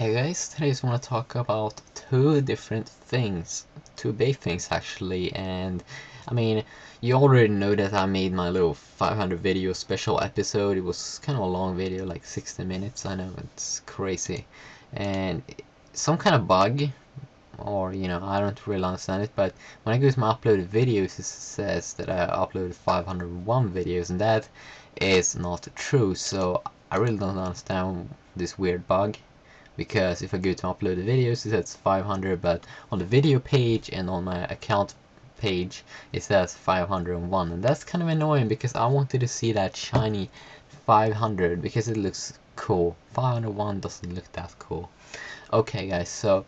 Hey guys, today I just want to talk about two different things, two big things actually, and I mean, you already know that I made my little 500 video special episode. It was kind of a long video, like 60 minutes, I know, it's crazy, and some kind of bug, or I don't really understand it, but when I go to my uploaded videos, it says that I uploaded 501 videos, and that is not true, so I really don't understand this weird bug because if I go to upload the videos it says 500, but on the video page and on my account page it says 501, and that's kind of annoying because I wanted to see that shiny 500 because it looks cool. 501 doesn't look that cool. Okay guys, so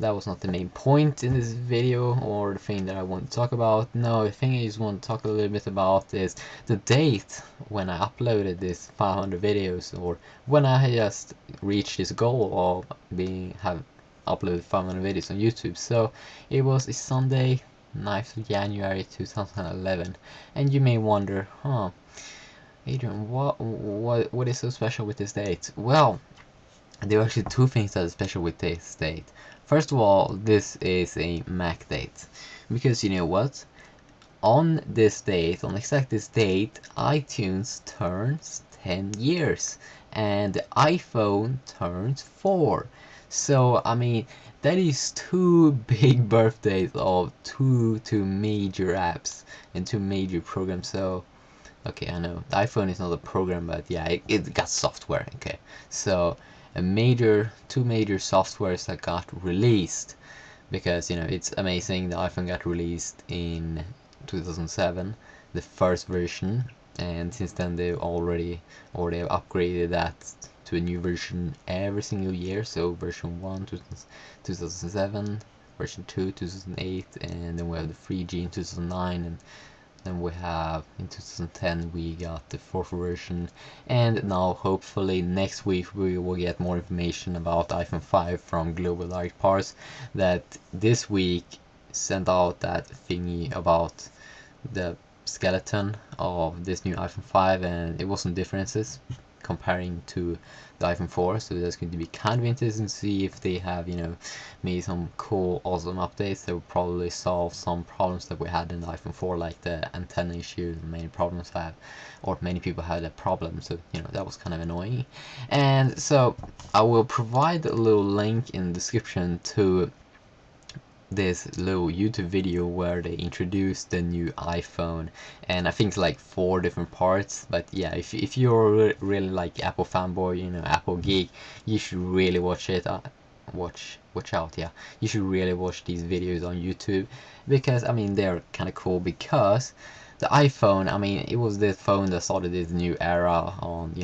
that was not the main point in this video or the thing that I want to talk about. No, the thing I just want to talk a little bit about is the date when I uploaded this 500 videos, or when I just reached this goal of have uploaded 500 videos on YouTube. So it was a Sunday, 9th of January 2011, and you may wonder, Adrian, what is so special with this date? Well, there are actually two things that are special with this date. First of all, this is a Mac date, because you know what? On this date, on exact this date, iTunes turns 10 years and the iPhone turns 4. So I mean, that is two big birthdays of two major apps and two major programs. So okay, I know the iPhone is not a program, but yeah, it got software. Okay, so two major softwares that got released, because it's amazing. The iPhone got released in 2007, the first version, and since then they've upgraded that to a new version every single year. So version 1 2007, version 2 2008, and then we have the 3G in 2009, and then we have in 2010 we got the fourth version, and now hopefully next week we will get more information about iPhone 5 from Global Direct Parts, that this week sent out that thingy about the skeleton of this new iPhone 5, and it was some differences comparing to the iPhone 4, so that's going to be kind of interesting to see if they have made some cool awesome updates that will probably solve some problems that we had in the iPhone 4, like the antenna issue. Many problems have, or many people had that problem, so that was kind of annoying. And so I will provide a little link in the description to this little YouTube video where they introduced the new iPhone, and I think it's like 4 different parts. But yeah, if you're really like Apple fanboy, Apple geek, you should really watch it. Watch out, yeah, you should really watch these videos on YouTube, because I mean they're kind of cool, because the iPhone, I mean, it was the phone that started this new era on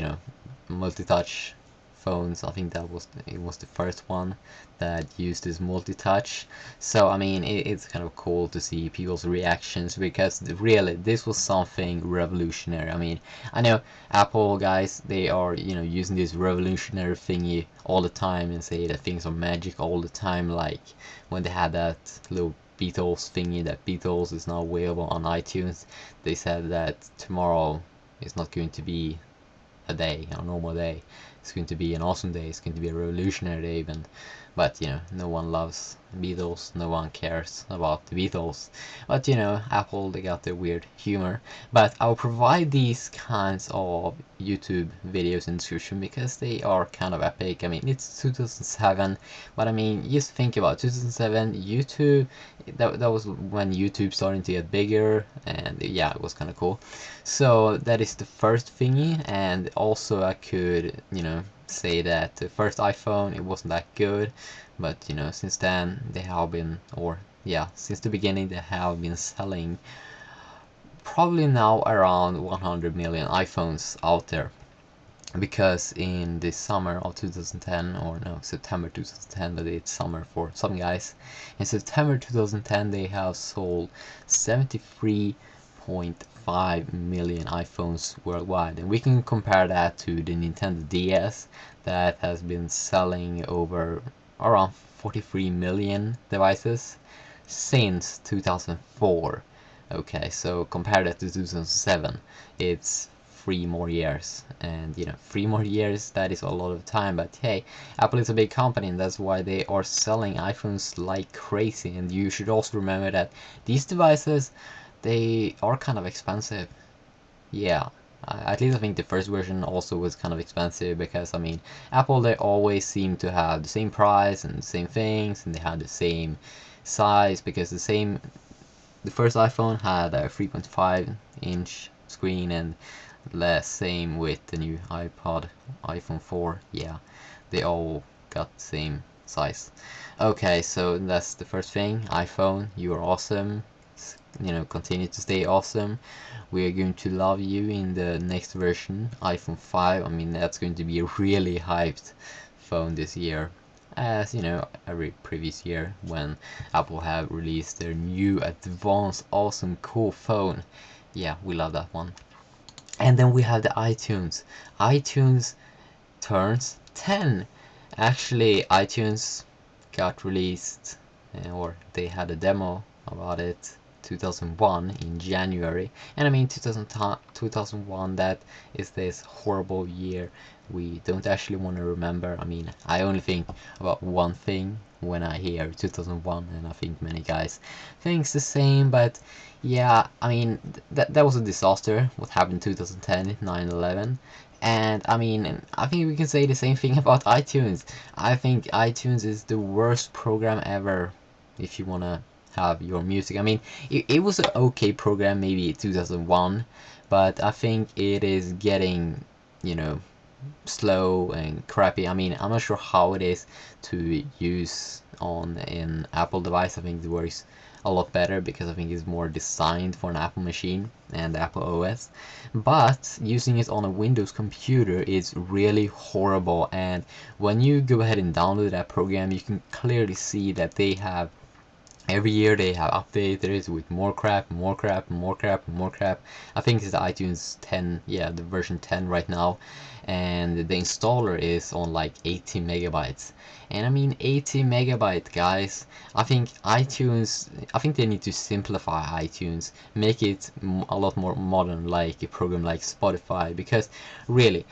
multi-touch phones. I think it was the first one that used this multi-touch. So I mean, it's kind of cool to see people's reactions, because really this was something revolutionary. I mean, I know Apple guys, they are using this revolutionary thingy all the time and say that things are magic all the time, like when they had that little Beatles thingy, that Beatles is now available on iTunes. They said that tomorrow is not going to be a day, a normal day. It's going to be an awesome day. It's going to be a revolutionary day even. But no one loves Beatles. No one cares about the Beatles. But Apple, they got their weird humor. But I'll provide these kinds of YouTube videos in the description because they are kind of epic. I mean, it's 2007, but I mean, just think about 2007 YouTube. That was when YouTube started to get bigger, and yeah, it was kind of cool. So that is the first thingy, and also I could say that the first iPhone, it wasn't that good, but since then they have been, or yeah, since the beginning they have been selling probably now around 100 million iPhones out there, because in the summer of 2010, or no, September 2010, but it's summer for some guys, in September 2010 they have sold 73.5 million iPhones worldwide, and we can compare that to the Nintendo DS that has been selling over around 43 million devices since 2004. Okay, so compare that to 2007, it's 3 more years. And 3 more years, that is a lot of time, but hey, Apple is a big company, and that's why they are selling iPhones like crazy. And you should also remember that these devices, they are kind of expensive. Yeah, at least I think the first version also was kind of expensive, because I mean, Apple, they always seem to have the same price and the same things, and they have the same size, because the first iPhone had a 3.5-inch screen, and the same with the new iPhone 4. Yeah, they all got the same size. Okay, so that's the first thing. iPhone, you are awesome. Continue to stay awesome. We are going to love you in the next version, iPhone 5. I mean, that's going to be a really hyped phone this year, as every previous year when Apple have released their new advanced awesome cool phone. Yeah, we love that one. And then we have the iTunes. iTunes turns 10. Actually, iTunes got released, or they had a demo about it, 2001 in January. And I mean, 2001, that is this horrible year we don't actually want to remember. I mean, I only think about one thing when I hear 2001, and I think many guys thinks the same. But yeah, I mean, that was a disaster what happened in 2010, 9/11. And I mean, I think we can say the same thing about iTunes. I think iTunes is the worst program ever if you want to have your music. I mean, it was an okay program maybe 2001, but I think it is getting, you know, slow and crappy. I mean, I'm not sure how it is to use on an Apple device. I think it works a lot better, because I think it's more designed for an Apple machine and Apple OS. But using it on a Windows computer is really horrible. And when you go ahead and download that program, you can clearly see that they have every year they have updated it with more crap, more crap, more crap, more crap. I think it's the iTunes 10, yeah, the version 10 right now, and the installer is on like 80 megabytes. And I mean, 80 megabyte, guys. I think they need to simplify iTunes, make it a lot more modern, like a program like Spotify, because really,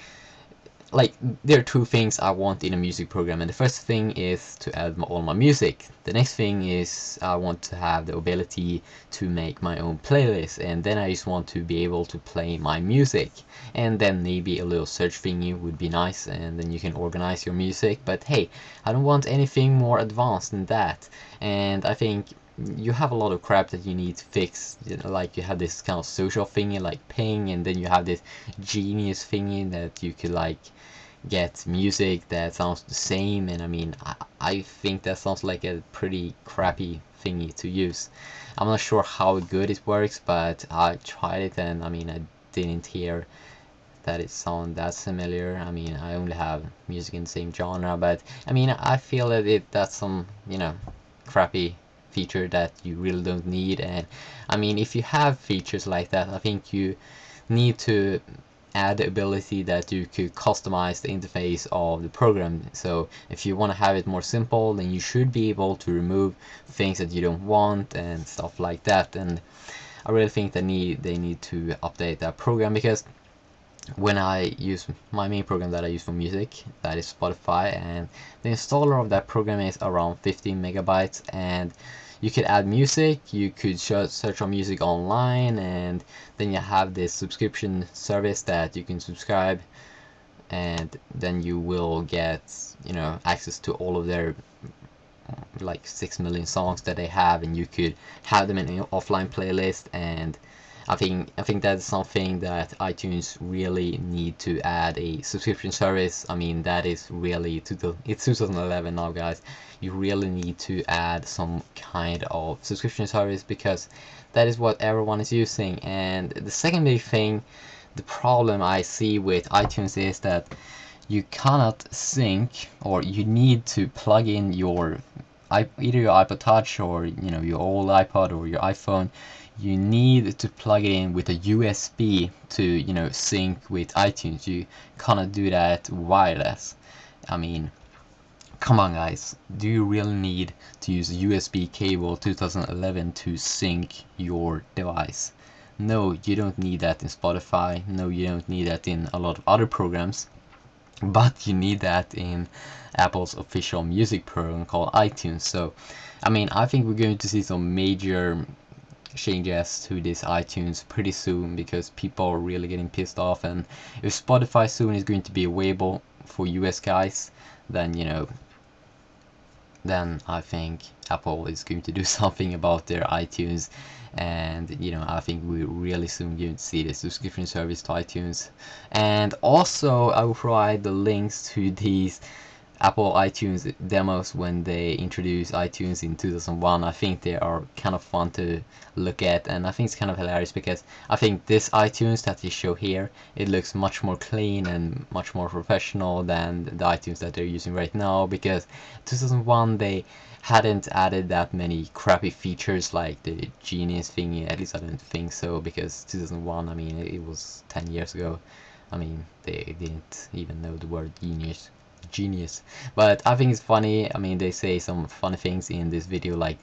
like, there are two things I want in a music program, and the first thing is to add all my music. The next thing is I want to have the ability to make my own playlist, and then I just want to be able to play my music. And then maybe a little search thingy would be nice, and then you can organize your music. But hey, I don't want anything more advanced than that. And I think you have a lot of crap that you need to fix. Like, you have this kind of social thingy like ping, and then you have this genius thingy that you could like get music that sounds the same. And I mean, I think that sounds like a pretty crappy thingy to use. I'm not sure how good it works, but I tried it, and I mean, I didn't hear that it sound that similar. I mean, I only have music in the same genre, but I mean, I feel that that's some, crappy feature that you really don't need. And I mean, if you have features like that, I think you need to add the ability that you could customize the interface of the program. So if you want to have it more simple, then you should be able to remove things that you don't want and stuff like that. And I really think they need to update that program, because when I use my main program that I use for music, that is Spotify, and the installer of that program is around 15 megabytes, and you could add music, you could search on music online, and then you have this subscription service that you can subscribe, and then you will get, access to all of their like 6 million songs that they have, and you could have them in an offline playlist. And I think that's something that iTunes really need to add, a subscription service. I mean, that is really it's 2011 now, guys. You really need to add some kind of subscription service, because that is what everyone is using. And the second big thing, the problem I see with iTunes is that you cannot sync, or you need to plug in your either your iPod Touch, or your old iPod or your iPhone. You need to plug it in with a USB to sync with iTunes. You cannot do that wireless. I mean, come on, guys, do you really need to use a USB cable 2011 to sync your device? No, you don't need that in Spotify. No, you don't need that in a lot of other programs. But you need that in Apple's official music program called iTunes. So, I mean, I think we're going to see some major changes to this iTunes pretty soon, because people are really getting pissed off. And if Spotify soon is going to be available for US guys, then then I think Apple is going to do something about their iTunes. And I think we really soon going to see the subscription service to iTunes. And also I will provide the links to these Apple iTunes demos when they introduced iTunes in 2001. I think they are kind of fun to look at, and I think it's kind of hilarious because I think this iTunes that they show here, it looks much more clean and much more professional than the iTunes that they're using right now, because 2001 they hadn't added that many crappy features like the Genius thingy. At least I don't think so, because 2001, I mean, it was 10 years ago. I mean, they didn't even know the word genius. But I think it's funny. I mean, they say some funny things in this video, like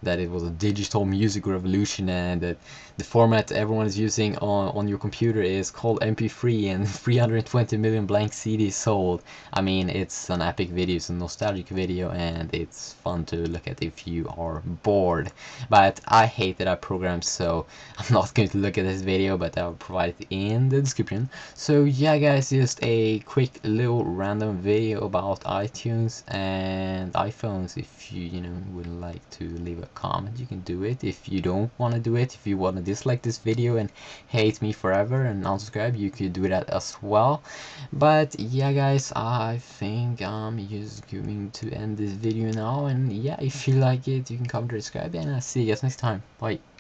that it was a digital music revolution, and that the format everyone is using on your computer is called MP3, and 320 million blank CDs sold. I mean, it's an epic video, it's a nostalgic video, and it's fun to look at if you are bored. But I hate that I programmed, so I'm not going to look at this video, but I'll provide it in the description. So yeah guys, just a quick little random video about iTunes and iPhones. If you would like to leave a comment, you can do it. If you don't want to do it, if you want to dislike this video and hate me forever and unsubscribe, you could do that as well. But yeah guys, I think I'm just going to end this video now, and yeah, if you like it, you can comment or subscribe, and I'll see you guys next time. Bye.